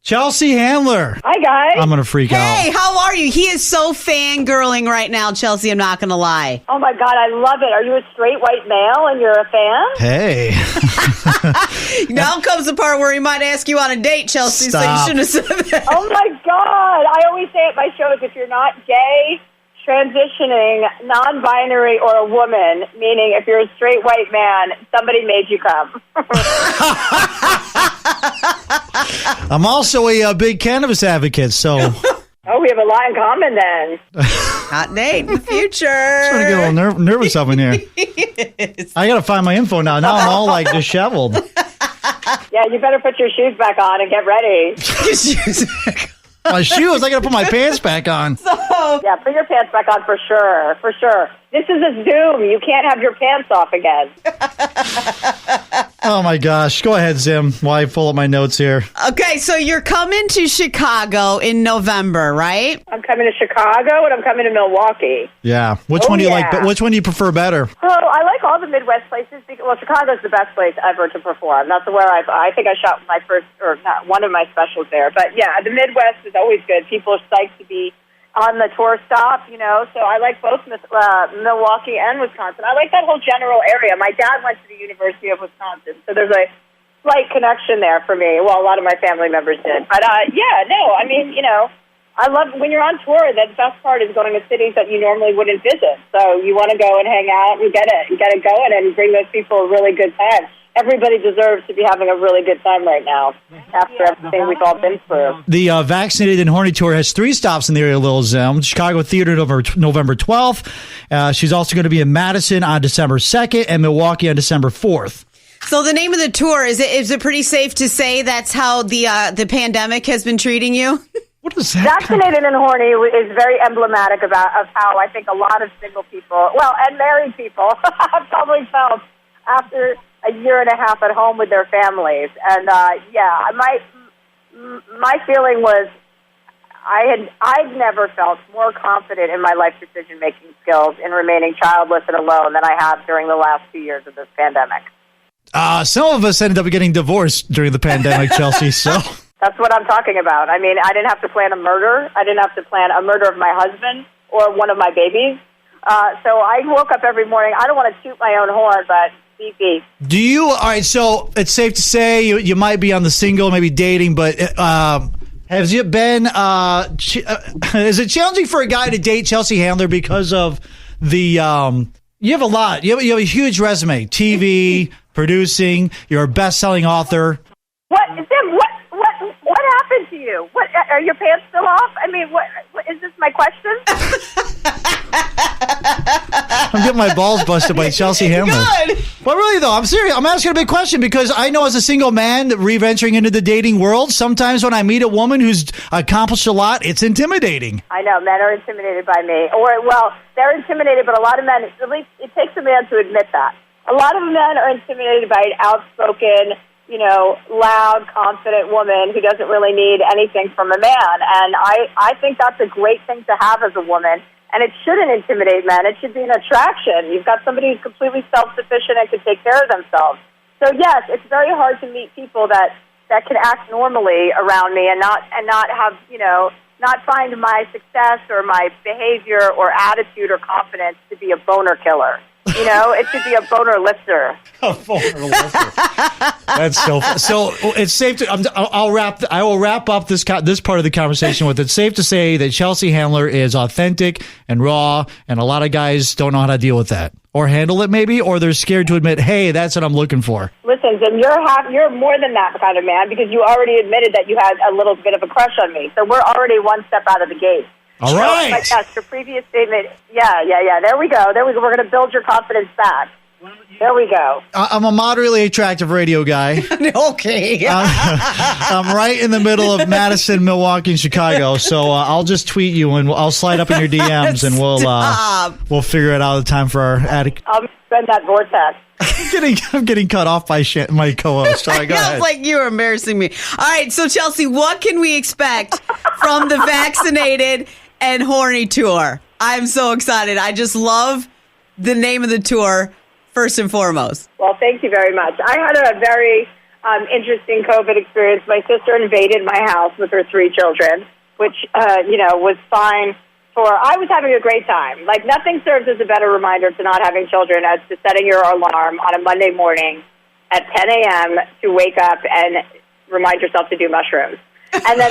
Chelsea Handler. Hi, guys. I'm going to freak out. Hey, how are you? He is so fangirling right now, Chelsea. I'm not going to lie. Oh, my God. I love it. Are you a straight white male and you're a fan? Hey. Now comes the part where he might ask you on a date, Chelsea, Stop. so you shouldn't have said that. Oh, my God. I always say at my shows, if you're not gay, transitioning, non-binary, or a woman, meaning if you're a straight white man, somebody made you come. I'm also a big cannabis advocate, so... Oh, we have a lot in common then. Hot date in the future. I'm starting to get a little nervous up in here. I got to find my info now. Now I'm all like disheveled. Yeah, you better put your shoes back on and get ready. My shoes, I got to put my pants back on. Yeah, put your pants back on for sure. For sure. This is a Zoom. You can't have your pants off again. Oh, my gosh. Go ahead, Zim, while I pull up my notes here. Okay, so you're coming to Chicago in November, right? I'm coming to Chicago and I'm coming to Milwaukee. Yeah. Which Oh, one do you yeah. like? Which one do you prefer better? Oh, I like all the Midwest places. Well, Chicago's the best place ever to perform. That's where I think I shot my first, or not, one of my specials there. But yeah, the Midwest is always good. People are psyched to be on the tour stop, you know. So I like both Milwaukee and Wisconsin. I like that whole general area. My dad went to the University of Wisconsin, so there's a slight connection there for me. Well, a lot of my family members did. But yeah, no, I mean, you know, I love when you're on tour. The best part is going to cities that you normally wouldn't visit. So you want to go and hang out and get it going and bring those people a really good time. Everybody deserves to be having a really good time right now after everything we've all been through. The Vaccinated and Horny Tour has 3 stops in the area of Little Zim. Chicago Theater November 12th. She's also going to be in Madison on December 2nd and Milwaukee on December 4th. So the name of the tour, is it pretty safe to say that's how the pandemic has been treating you? What is that? Vaccinated and Horny is very emblematic of how I think a lot of single people, well, and married people, have probably felt after a year and a half at home with their families. And yeah, my feeling was I'd never felt more confident in my life decision-making skills in remaining childless and alone than I have during the last 2 years of this pandemic. Some of us ended up getting divorced during the pandemic, Chelsea, so... That's what I'm talking about. I mean, I didn't have to plan a murder. I didn't have to plan a murder of my husband or one of my babies. So I woke up every morning. I don't want to toot my own horn, but beep, beep. Do you... All right, so it's safe to say you might be on the single, maybe dating, but has it been... is it challenging for a guy to date Chelsea Handler because of the... you have a lot. You have a huge resume. TV, producing, you're a best-selling author. What, Tim, what happened to you? What, are your pants still off? I mean, what is this my question? I'm getting my balls busted by Chelsea Handler. Good. But really, though, I'm serious. I'm asking a big question because I know as a single man re-venturing into the dating world, sometimes when I meet a woman who's accomplished a lot, it's intimidating. I know, men are intimidated by me. Or, well, they're intimidated, but a lot of men, at least it takes a man to admit that. A lot of men are intimidated by an outspoken, you know, loud, confident woman who doesn't really need anything from a man. And I think that's a great thing to have as a woman. And it shouldn't intimidate men. It should be an attraction. You've got somebody who's completely self-sufficient and can take care of themselves. So, yes, it's very hard to meet people that can act normally around me and not have, you know, not find my success or my behavior or attitude or confidence to be a boner killer. You know, it should be a boner lifter. A boner lifter. That's so it's safe to. I will wrap up this part of the conversation with it's safe to say that Chelsea Handler is authentic and raw, and a lot of guys don't know how to deal with that or handle it, maybe, or they're scared to admit, hey, that's what I'm looking for. Listen, Jim, you're more than that kind of man because you already admitted that you had a little bit of a crush on me. So we're already one step out of the gate. All right. But yes, your previous statement. Yeah. There we go. We're going to build your confidence back. There we go. I'm a moderately attractive radio guy. Okay. I'm right in the middle of Madison, Milwaukee, and Chicago. So I'll just tweet you and I'll slide up in your DMs and we'll figure it out at the time for our attic. I'll spend that vortex. I'm getting cut off by my co-host. All right, go ahead. Like you were embarrassing me. All right, so Chelsea, what can we expect from the Vaccinated and Horny Tour? I'm so excited. I just love the name of the tour, first and foremost. Well, thank you very much. I had a very interesting COVID experience. My sister invaded my house with her 3 children, which, was fine. I was having a great time. Like, nothing serves as a better reminder to not having children as to setting your alarm on a Monday morning at 10 a.m. to wake up and remind yourself to do mushrooms. And then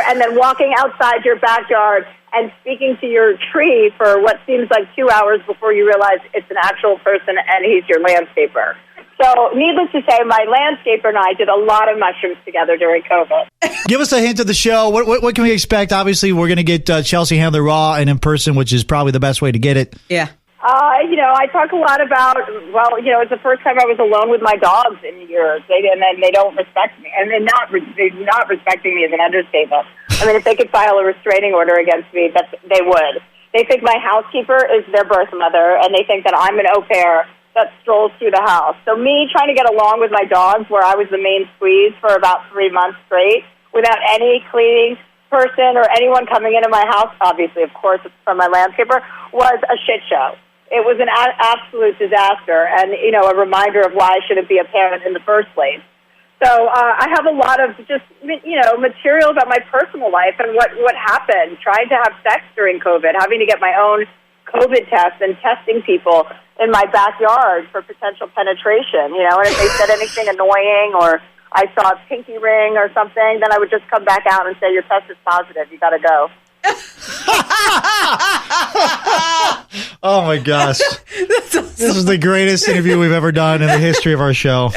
and then walking outside your backyard and speaking to your tree for what seems like 2 hours before you realize it's an actual person and he's your landscaper. So, needless to say, my landscaper and I did a lot of mushrooms together during COVID. Give us a hint of the show. What can we expect? Obviously, we're going to get Chelsea Handler raw and in person, which is probably the best way to get it. Yeah. I talk a lot about, it's the first time I was alone with my dogs in years. They don't respect me. And they're not respecting me as an understatement. I mean, if they could file a restraining order against me, they would. They think my housekeeper is their birth mother, and they think that I'm an au pair that strolls through the house. So me trying to get along with my dogs, where I was the main squeeze for about 3 months straight, without any cleaning person or anyone coming into my house, obviously, of course, from my landscaper, was a shit show. It was an absolute disaster and, a reminder of why I shouldn't be a parent in the first place. So I have a lot of just, material about my personal life and what happened, trying to have sex during COVID, having to get my own COVID test and testing people in my backyard for potential penetration, and if they said anything annoying or I saw a pinky ring or something, then I would just come back out and say, your test is positive, you got to go. Oh my gosh. This is the greatest interview we've ever done in the history of our show.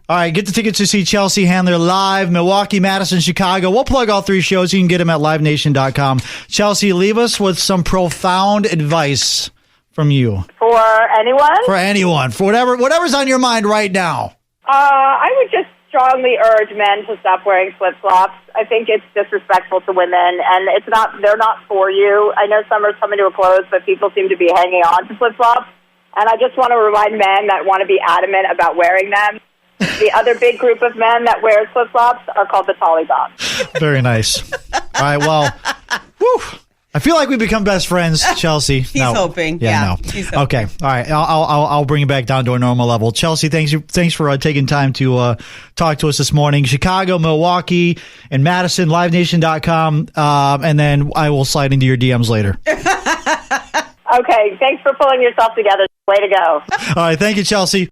All right, get the tickets to see Chelsea Handler live, Milwaukee, Madison, Chicago. We'll plug all 3 shows. You can get them at livenation.com. Chelsea, leave us with some profound advice from you. For anyone? For anyone. For whatever's on your mind right now. I would just strongly urge men to stop wearing flip-flops. I think it's disrespectful to women, and they're not for you. I know summer's coming to a close, but people seem to be hanging on to flip-flops, and I just want to remind men that want to be adamant about wearing them. The other big group of men that wears flip-flops are called the Taliban. Very nice. All right, well, whew. I feel like we've become best friends, Chelsea. He's hoping. Yeah. No. He's hoping. Okay. All right. I'll bring it back down to a normal level. Chelsea, thanks for taking time to talk to us this morning. Chicago, Milwaukee, and Madison, livenation.com. And then I will slide into your DMs later. Okay. Thanks for pulling yourself together. Way to go. All right. Thank you, Chelsea.